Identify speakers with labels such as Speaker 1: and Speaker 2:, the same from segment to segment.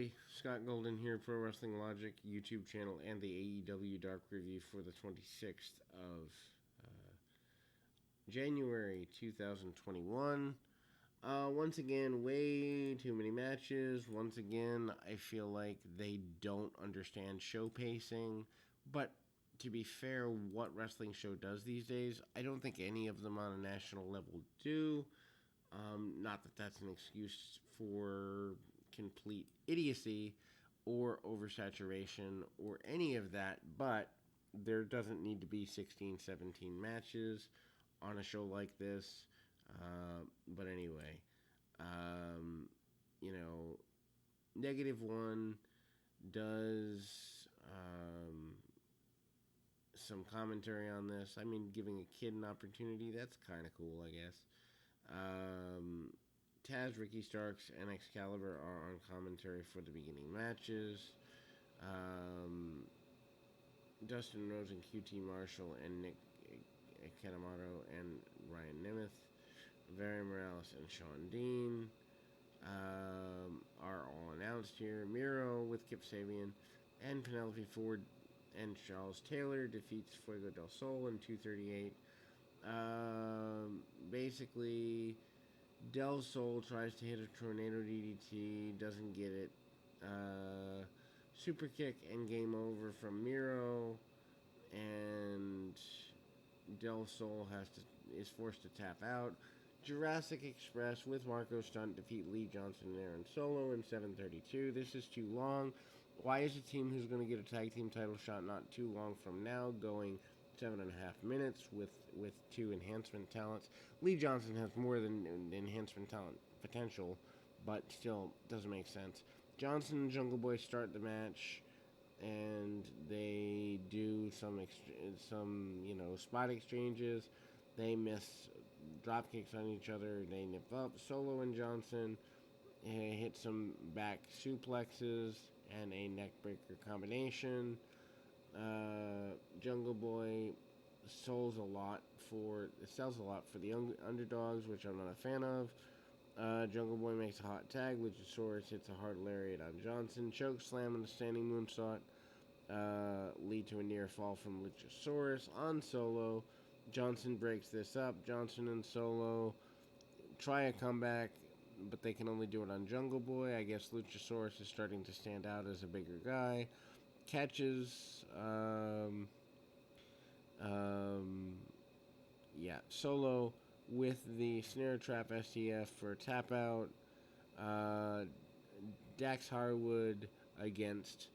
Speaker 1: everybody. Scott Golden here, Pro Wrestling Logic YouTube channel and the AEW Dark Review for the 26th of January 2021. Once again, way too many matches. Once again, I feel like they don't understand show pacing. But to be fair, what wrestling show does these days? I don't think any of them on a national level do. Not that that's an excuse for complete idiocy or oversaturation or any of that, but there doesn't need to be 16, 17 matches on a show like this. But anyway, you know, -1 does some commentary on this. I mean, giving a kid an opportunity, that's kind of cool, I guess. Taz, Ricky Starks, and Excalibur are on commentary for the beginning matches. Dustin Rhodes and QT Marshall and Nick Kanemato and Ryan Nemeth, Barry Morales and Sean Dean are all announced here. Miro with Kip Sabian and Penelope Ford and Charles Taylor defeats Fuego del Sol in 238. Basically, Del Sol tries to hit a Tornado DDT, doesn't get it. Super kick and game over from Miro, and Del Sol is forced to tap out. Jurassic Express with Marco Stunt defeat Lee Johnson and Aaron Solo in 7:32. This is too long. Why is a team who's going to get a tag team title shot not too long from now going 7.5 minutes with 2 enhancement talents? Lee Johnson has more than enhancement talent potential, but still doesn't make sense. Johnson and Jungle Boy start the match, and they do some spot exchanges. They miss drop kicks on each other. They nip up. Solo and Johnson hit some back suplexes and a neckbreaker combination. Jungle Boy sells a lot for the underdogs, which I'm not a fan of. Jungle Boy makes a hot tag. Luchasaurus hits a hard lariat on Johnson. Choke slam and a standing moonsault lead to a near fall from Luchasaurus on Solo. Johnson breaks this up. Johnson and Solo try a comeback, but they can only do it on Jungle Boy. I guess Luchasaurus is starting to stand out as a bigger guy. Catches, Solo with the snare trap STF for tap out. Dax Harwood against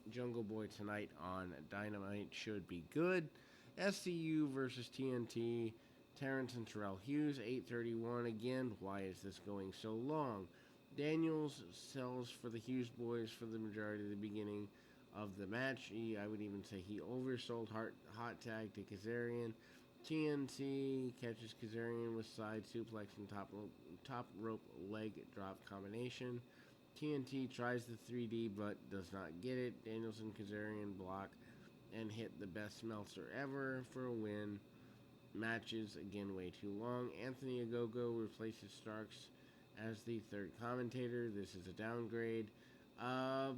Speaker 1: Jungle Boy tonight on Dynamite should be good. SCU versus TNT. Terrence and Terrell Hughes, 8:31. Again, why is this going so long? Daniels sells for the Hughes boys for the majority of the beginning of the match. I would even say he oversold hot tag to Kazarian. TNT catches Kazarian with side suplex and top rope leg drop combination. TNT tries the 3D but does not get it. Daniels and Kazarian block and hit the best Meltzer ever for a win. Matches, again, way too long. Anthony Ogogo replaces Starks as the third commentator. This is a downgrade.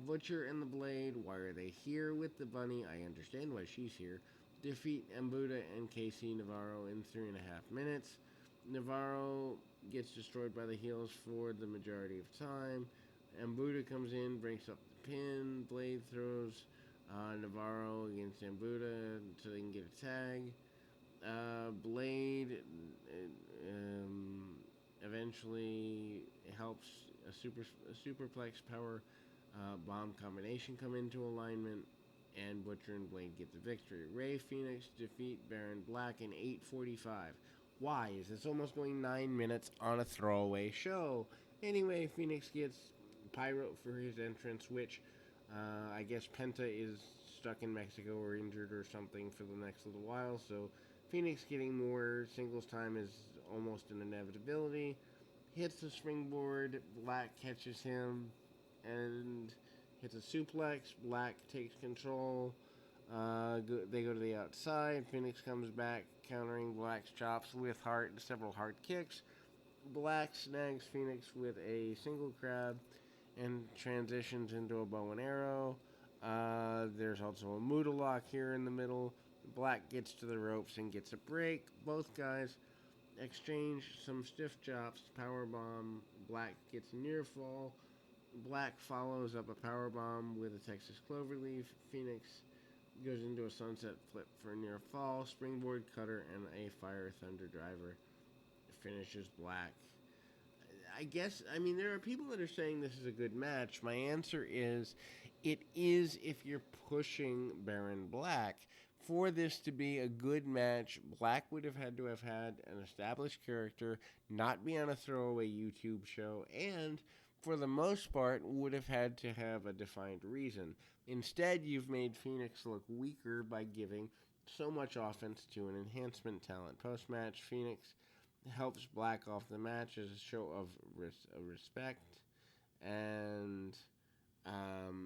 Speaker 1: Butcher and the Blade, why are they here with the Bunny? I understand why she's here. Defeat Mbuta and KC Navarro in 3.5 minutes. Navarro gets destroyed by the heels for the majority of time. Mbuta comes in, breaks up the pin. Blade throws Navarro against Mbuta so they can get a tag. Blade eventually helps a superplex power bomb combination come into alignment, and Butcher and Blade get the victory. Ray Phoenix defeat Baron Black in 8:45. Why is this almost going 9 minutes on a throwaway show? Anyway, Phoenix gets Pyro for his entrance, which I guess Penta is stuck in Mexico or injured or something for the next little while, so Phoenix getting more singles time is almost an inevitability. Hits the springboard, Black catches him and hits a suplex. Black takes control. They go to the outside. Phoenix comes back, countering Black's chops with several hard kicks. Black snags Phoenix with a single crab and transitions into a bow and arrow. There's also a Muda lock here in the middle. Black gets to the ropes and gets a break. Both guys exchange some stiff chops, power bomb. Black gets near fall. Black follows up a power bomb with a Texas Cloverleaf. Phoenix goes into a sunset flip for a near fall. Springboard cutter and a fire thunder driver finishes Black. I mean, there are people that are saying this is a good match. My answer is it is if you're pushing Baron Black. For this to be a good match, Black would have had to have had an established character, not be on a throwaway YouTube show, and for the most part, would have had to have a defined reason. Instead, you've made Phoenix look weaker by giving so much offense to an enhancement talent. Post match, Phoenix helps Black off the match as a show of respect. And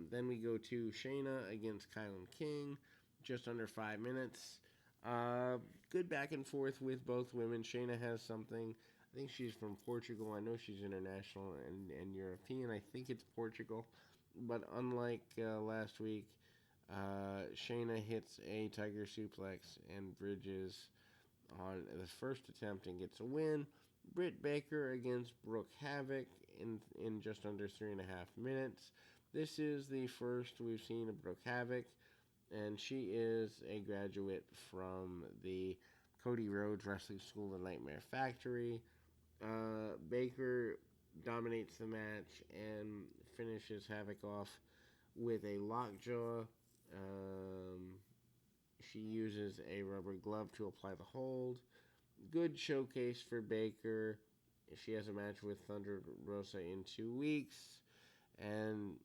Speaker 1: then we go to Shayna against Kylan King, just under 5 minutes. Good back and forth with both women. Shayna has something. I think she's from Portugal. I know she's international and European. I think it's Portugal. But unlike last week, Shayna hits a Tiger Suplex and bridges on the first attempt and gets a win. Britt Baker against Brooke Havoc in just under 3.5 minutes. This is the first we've seen of Brooke Havoc, and she is a graduate from the Cody Rhodes Wrestling School and Nightmare Factory. Baker dominates the match and finishes Havoc off with a lockjaw. She uses a rubber glove to apply the hold. Good showcase for Baker. She has a match with Thunder Rosa in 2 weeks. And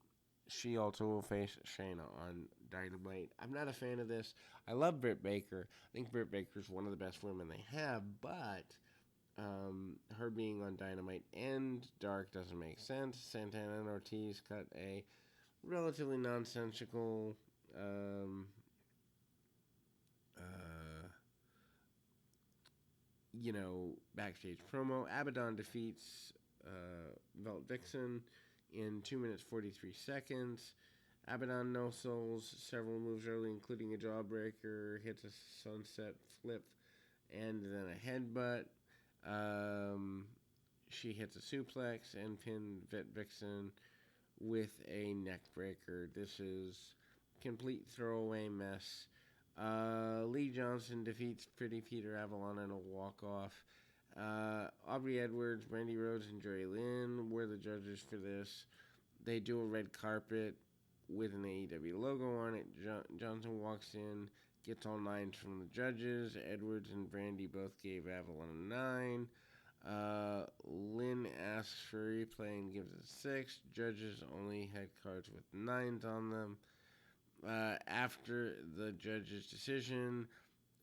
Speaker 1: she also will face Shayna on Dynamite. I'm not a fan of this. I love Britt Baker. I think Britt Baker is one of the best women they have, but her being on Dynamite and Dark doesn't make sense. Santana and Ortiz cut a relatively nonsensical backstage promo. Abaddon defeats Velt Vixen in 2 minutes 43 seconds. Abaddon no-souls several moves early, including a jawbreaker, hits a sunset flip, and then a headbutt. She hits a suplex and pinned Vet Vixen with a neck breaker. This is complete throwaway mess. Lee Johnson defeats Pretty Peter Avalon in a walk-off. Aubrey Edwards, Brandy Rhodes, and Jerry Lynn were the judges for this. They do a red carpet with an AEW logo on it. Johnson walks in, gets all 9s from the judges. Edwards and Brandy both gave Avalon a 9. Lynn asks for a replay and gives it 6. Judges only had cards with 9s on them. After the judge's decision,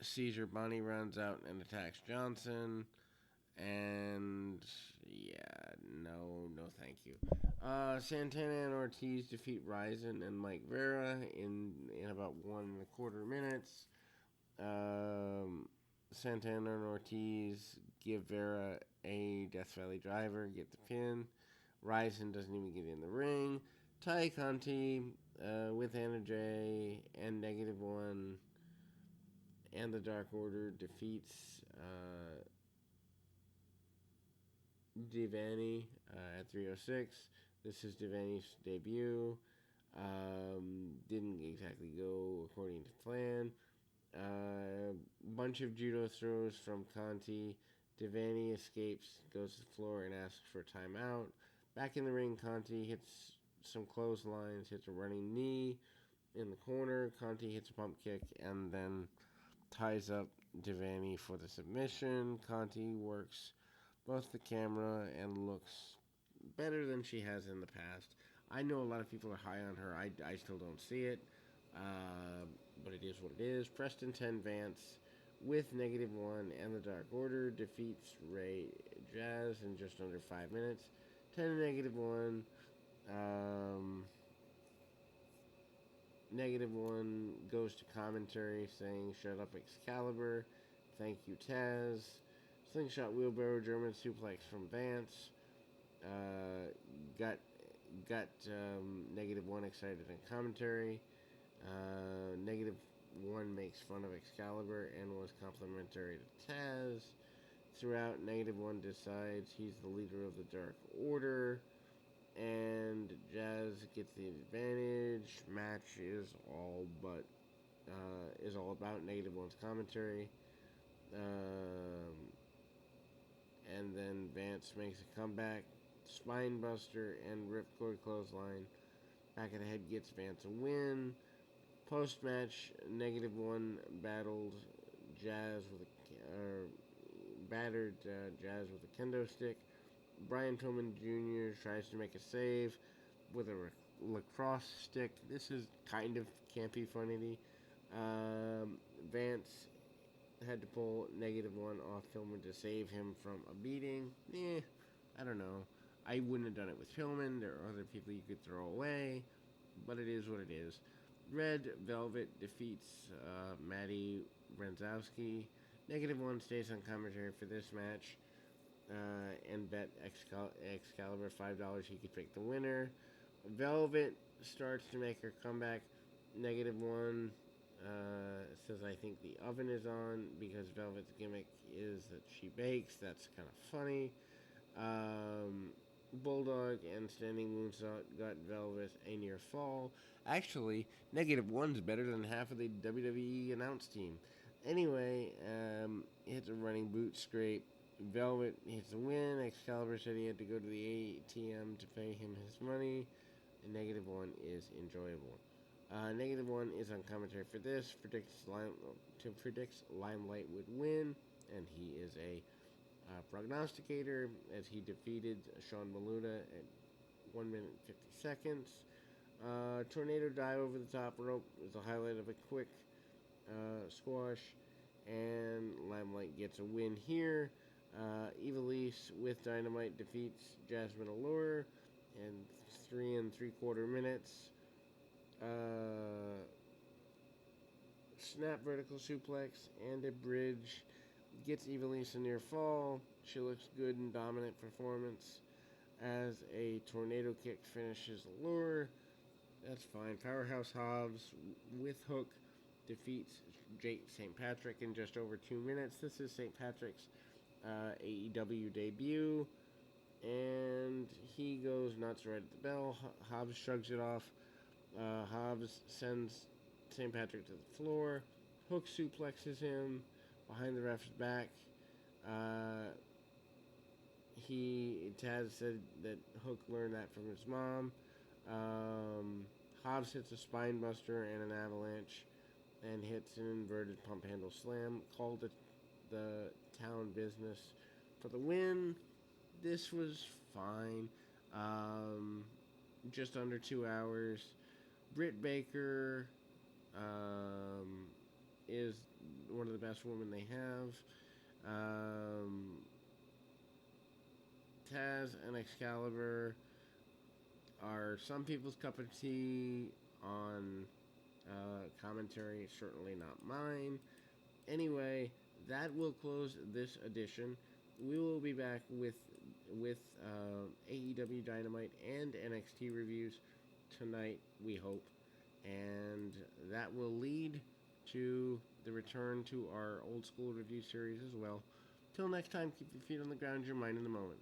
Speaker 1: Caesar Bonnie runs out and attacks Johnson. And yeah, no thank you. Santana and Ortiz defeat Ryzen and Mike Vera in about 1.25 minutes. Santana and Ortiz give Vera a Death Valley driver, get the pin. Ryzen doesn't even get in the ring. Ty Conti with Anna Jay and -1 and the Dark Order defeats Devani at 306. This is Devani's debut. Didn't exactly go according to plan. Bunch of judo throws from Conti. Devani escapes, goes to the floor, and asks for a timeout. Back in the ring, Conti hits some clotheslines, hits a running knee in the corner. Conti hits a pump kick and then ties up Devani for the submission. Conti works both the camera and looks better than she has in the past. I know a lot of people are high on her. I still don't see it, but it is what it is. Preston 10 Vance with -1 and the Dark Order defeats Ray Jazz in just under 5 minutes. 10 -1. -1 goes to commentary saying, "Shut up, Excalibur. Thank you, Taz." Slingshot wheelbarrow German suplex from Vance. got -1 excited in commentary. -1 makes fun of Excalibur and was complimentary to Taz. Throughout, -1 decides he's the leader of the Dark Order, and Jazz gets the advantage. Match is all about -1's commentary. And then Vance makes a comeback, Spinebuster and Ripcord clothesline. Back of the head gets Vance a win. Post match, -1 battled Jazz with battered Jazz with a kendo stick. Brian Pillman Jr. tries to make a save with a lacrosse stick. This is kind of campy funny. Vance had to pull -1 off Pillman to save him from a beating. I don't know. I wouldn't have done it with Pillman. There are other people you could throw away, but it is what it is. Red Velvet defeats Maddie Renzowski. -1 stays on commentary for this match and bet Excalibur $5 he could pick the winner. Velvet starts to make her comeback. -1 says, I think the oven is on, because Velvet's gimmick is that she bakes. That's kind of funny. Bulldog and Standing Moonsault got Velvet a near fall. Actually, -1's better than half of the WWE announced team. Anyway, hits a running boot scrape. Velvet hits a win. Excalibur said he had to go to the ATM to pay him his money. And -1 is enjoyable. -1 is on commentary for this. Predicts Limelight would win, and he is a prognosticator as he defeated Sean Maluda at 1 minute 50 seconds. Tornado dive over the top rope is the highlight of a quick squash, and Limelight gets a win here. Ivelisse with Dynamite defeats Jasmine Allure in 3 3/4 minutes. Snap vertical suplex and a bridge gets Ivelisse a near fall. She looks good in dominant performance as a tornado kick finishes Allure. That's fine. Powerhouse Hobbs with Hook defeats Jake St. Patrick in just over 2 minutes. This is St. Patrick's AEW debut, and he goes nuts right at the bell. Hobbs shrugs it off. Hobbs sends St. Patrick to the floor. Hook suplexes him behind the ref's back. Taz said that Hook learned that from his mom. Hobbs hits a spine buster and an avalanche, and hits an inverted pump handle slam. Called it the town business for the win. This was fine. Just under 2 hours. Britt Baker is one of the best women they have. Taz and Excalibur are some people's cup of tea on commentary, certainly not mine. Anyway, that will close this edition. We will be back with AEW Dynamite and NXT reviews tonight, we hope, and that will lead to the return to our old school review series as well. Till next time, keep your feet on the ground, your mind in the moment.